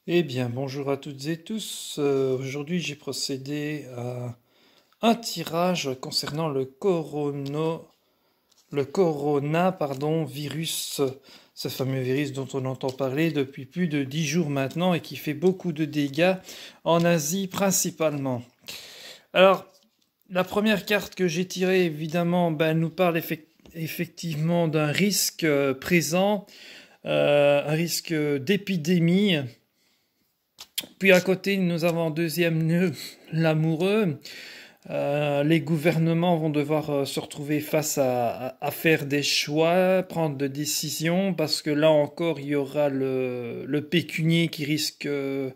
Eh bien, bonjour à toutes et tous. Aujourd'hui, j'ai procédé à un tirage concernant le corona, virus, ce fameux virus dont on entend parler depuis plus de 10 jours maintenant et qui fait beaucoup de dégâts en Asie principalement. Alors, la première carte que j'ai tirée, évidemment, elle nous parle effectivement d'un risque présent, un risque d'épidémie. Puis à côté, nous avons en deuxième lieu l'amoureux. Les gouvernements vont devoir se retrouver face à faire des choix, prendre des décisions, parce que là encore, il y aura le pécunier qui risque de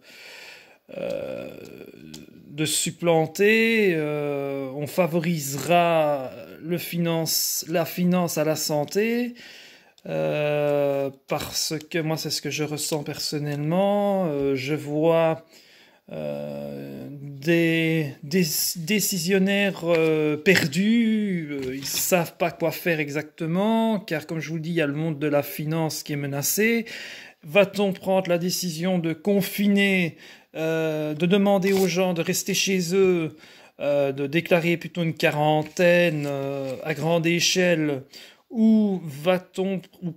supplanter. On favorisera la finance à la santé. Parce que moi, c'est ce que je ressens personnellement. Je vois des décisionnaires perdus. Ils savent pas quoi faire exactement, car comme je vous dis, il y a le monde de la finance qui est menacé. Va-t-on prendre la décision de confiner, de demander aux gens de rester chez eux, de déclarer plutôt une quarantaine à grande échelle, ou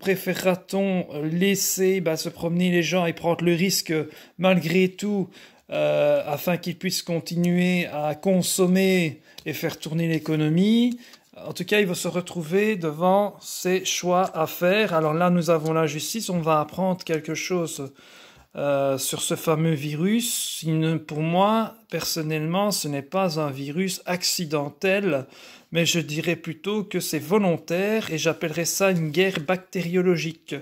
préférera-t-on laisser se promener les gens et prendre le risque malgré tout afin qu'ils puissent continuer à consommer et faire tourner l'économie? En tout cas, il va se retrouver devant ces choix à faire. Alors là, nous avons la justice, on va apprendre quelque chose sur ce fameux virus. Pour moi, personnellement, ce n'est pas un virus accidentel, mais je dirais plutôt que c'est volontaire et j'appellerais ça une guerre bactériologique.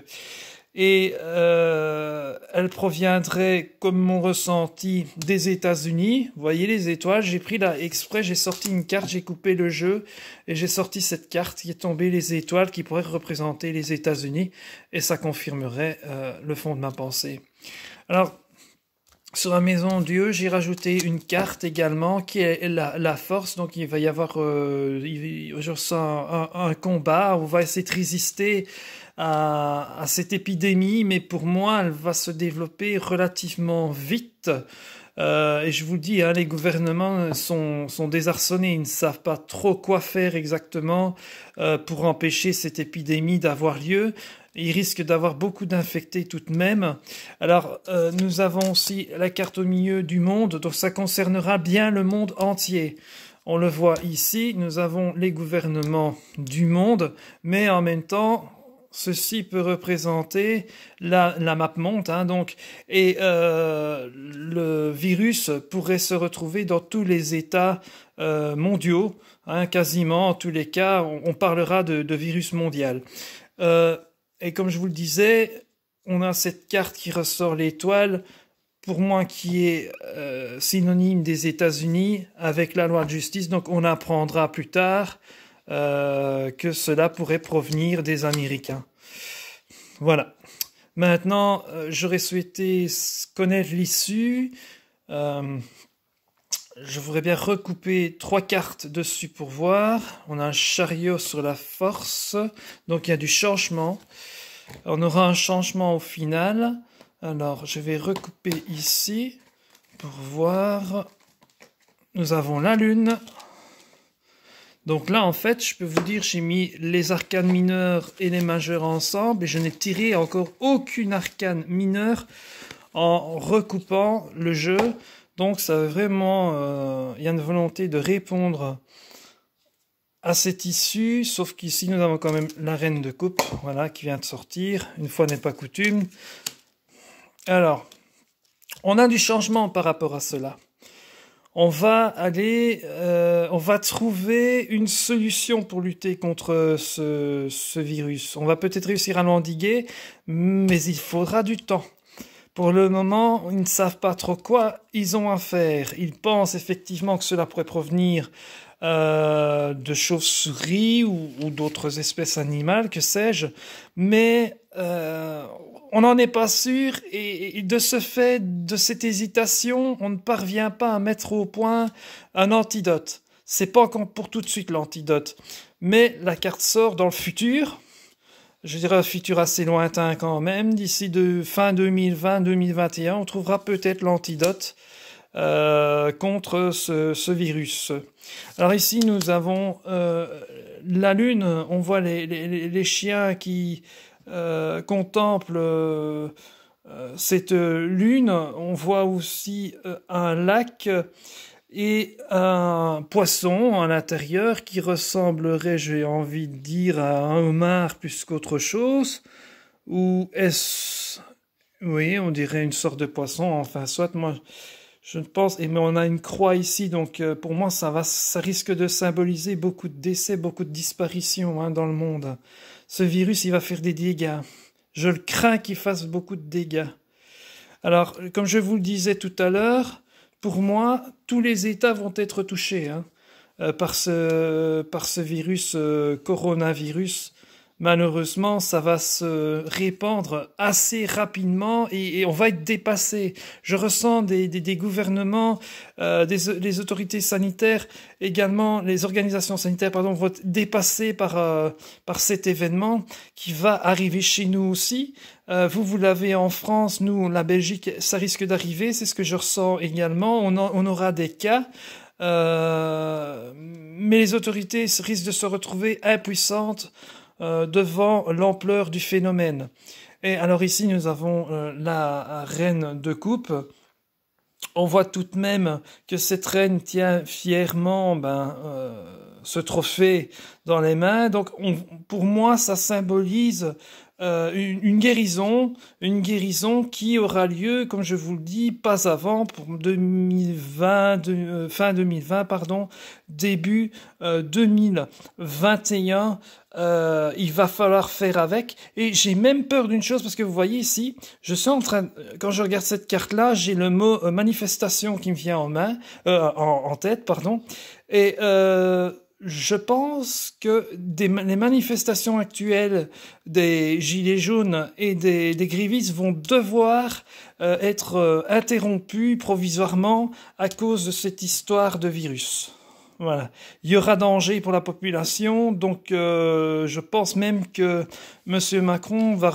Et elle proviendrait, comme mon ressenti, des États-Unis. Vous voyez les étoiles, j'ai pris là exprès, j'ai sorti une carte, j'ai coupé le jeu et j'ai sorti cette carte qui est tombée les étoiles qui pourrait représenter les États-Unis et ça confirmerait le fond de ma pensée. Alors, sur la maison Dieu, j'ai rajouté une carte également qui est la force. Donc, il va y avoir je sens un combat. On va essayer de résister à cette épidémie, mais pour moi, elle va se développer relativement vite. Et je vous dis, hein, les gouvernements sont désarçonnés, ils ne savent pas trop quoi faire exactement pour empêcher cette épidémie d'avoir lieu. Il risque d'avoir beaucoup d'infectés tout de même. Alors, nous avons aussi la carte au milieu du monde, donc ça concernera bien le monde entier. On le voit ici, nous avons les gouvernements du monde, mais en même temps, ceci peut représenter la map monde, hein, donc, et le virus pourrait se retrouver dans tous les États mondiaux, hein, quasiment, en tous les cas, on parlera de virus mondial. Euh, et comme je vous le disais, on a cette carte qui ressort l'étoile, pour moi qui est synonyme des États-Unis avec la loi de justice. Donc on apprendra plus tard que cela pourrait provenir des Américains. Voilà. Maintenant, j'aurais souhaité connaître l'issue. Euh, je voudrais bien recouper 3 cartes dessus pour voir. On a un chariot sur la force, donc il y a du changement. On aura un changement au final. Alors, je vais recouper ici pour voir. Nous avons la lune. Donc là, en fait, je peux vous dire, j'ai mis les arcanes mineures et les majeures ensemble et je n'ai tiré encore aucune arcane mineure en recoupant le jeu. Donc ça vraiment, il y a une volonté de répondre à cette issue, sauf qu'ici nous avons quand même la reine de coupe, voilà, qui vient de sortir, une fois n'est pas coutume. Alors, on a du changement par rapport à cela. On va trouver une solution pour lutter contre ce virus. On va peut-être réussir à l'endiguer, mais il faudra du temps. Pour le moment, ils ne savent pas trop quoi ils ont à faire. Ils pensent effectivement que cela pourrait provenir de chauves-souris ou d'autres espèces animales, que sais-je, mais on n'en est pas sûr et de ce fait, de cette hésitation, on ne parvient pas à mettre au point un antidote. C'est pas encore pour tout de suite l'antidote, mais la carte sort dans le futur. je dirais un futur assez lointain quand même, d'ici de fin 2020-2021, on trouvera peut-être l'antidote contre ce virus. Alors ici, nous avons la Lune, on voit les chiens qui contemplent cette Lune, on voit aussi un lac et un poisson à l'intérieur qui ressemblerait, j'ai envie de dire, à un homard plus qu'autre chose. Ou est-ce... Oui, on dirait une sorte de poisson, enfin, soit moi... Je pense, mais on a une croix ici, donc pour moi ça risque de symboliser beaucoup de décès, beaucoup de disparitions dans le monde. Ce virus, il va faire des dégâts. Je le crains qu'il fasse beaucoup de dégâts. Alors, comme je vous le disais tout à l'heure, pour moi, tous les États vont être touchés par ce virus, coronavirus. Malheureusement, ça va se répandre assez rapidement et on va être dépassé. Je ressens des gouvernements, les autorités sanitaires, également les organisations sanitaires, pardon, vont être dépassées par cet événement qui va arriver chez nous aussi. Vous l'avez en France, nous, la Belgique, ça risque d'arriver. C'est ce que je ressens également. On aura des cas. Mais les autorités risquent de se retrouver impuissantes devant l'ampleur du phénomène. Et alors ici, nous avons la reine de coupe. On voit tout de même que cette reine tient fièrement ce trophée dans les mains. Donc, pour moi, ça symbolise une guérison qui aura lieu, comme je vous le dis, pas avant pour 2020, fin 2020, pardon, début 2021. Il va falloir faire avec. Et j'ai même peur d'une chose, parce que vous voyez ici, je suis en train, quand je regarde cette carte-là, j'ai le mot manifestation qui me vient en tête, pardon. Et je pense que les manifestations actuelles des Gilets jaunes et des grévistes vont devoir être interrompues provisoirement à cause de cette histoire de virus. Voilà. Il y aura danger pour la population, donc je pense même que Monsieur Macron va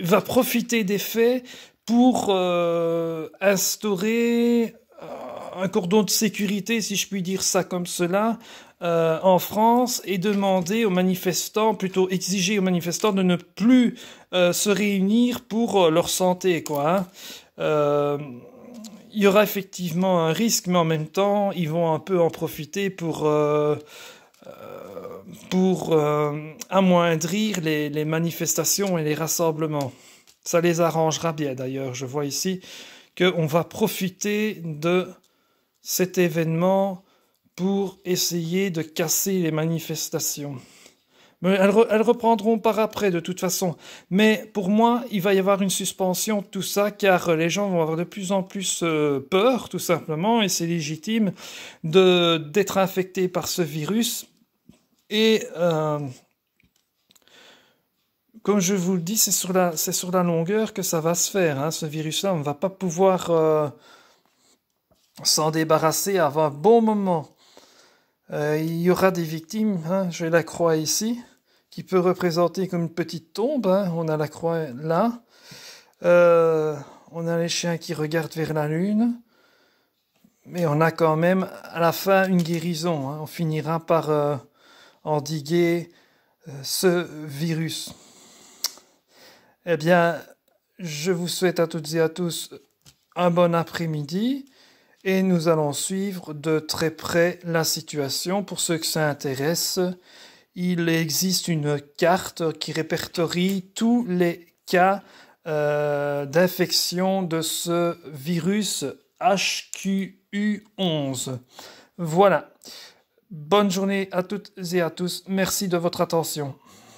va profiter des faits pour instaurer un cordon de sécurité, si je puis dire ça comme cela, en France et demander aux manifestants, plutôt exiger aux manifestants de ne plus se réunir pour leur santé, quoi. Il y aura effectivement un risque, mais en même temps, ils vont un peu en profiter pour amoindrir les manifestations et les rassemblements. Ça les arrangera bien, d'ailleurs. Je vois ici qu'on va profiter de cet événement pour essayer de casser les manifestations. Mais elles reprendront par après, de toute façon. Mais pour moi, il va y avoir une suspension de tout ça, car les gens vont avoir de plus en plus peur, tout simplement, et c'est légitime d'être infectés par ce virus. Et comme je vous le dis, c'est sur la longueur que ça va se faire. Ce virus-là, on ne va pas pouvoir s'en débarrasser avant un bon moment. Il y aura des victimes, j'ai la croix ici, qui peut représenter comme une petite tombe, on a la croix là, on a les chiens qui regardent vers la lune, mais on a quand même à la fin une guérison, on finira par endiguer ce virus. Eh bien, je vous souhaite à toutes et à tous un bon après-midi. Et nous allons suivre de très près la situation. Pour ceux que ça intéresse, il existe une carte qui répertorie tous les cas d'infection de ce virus HQU11. Voilà. Bonne journée à toutes et à tous. Merci de votre attention.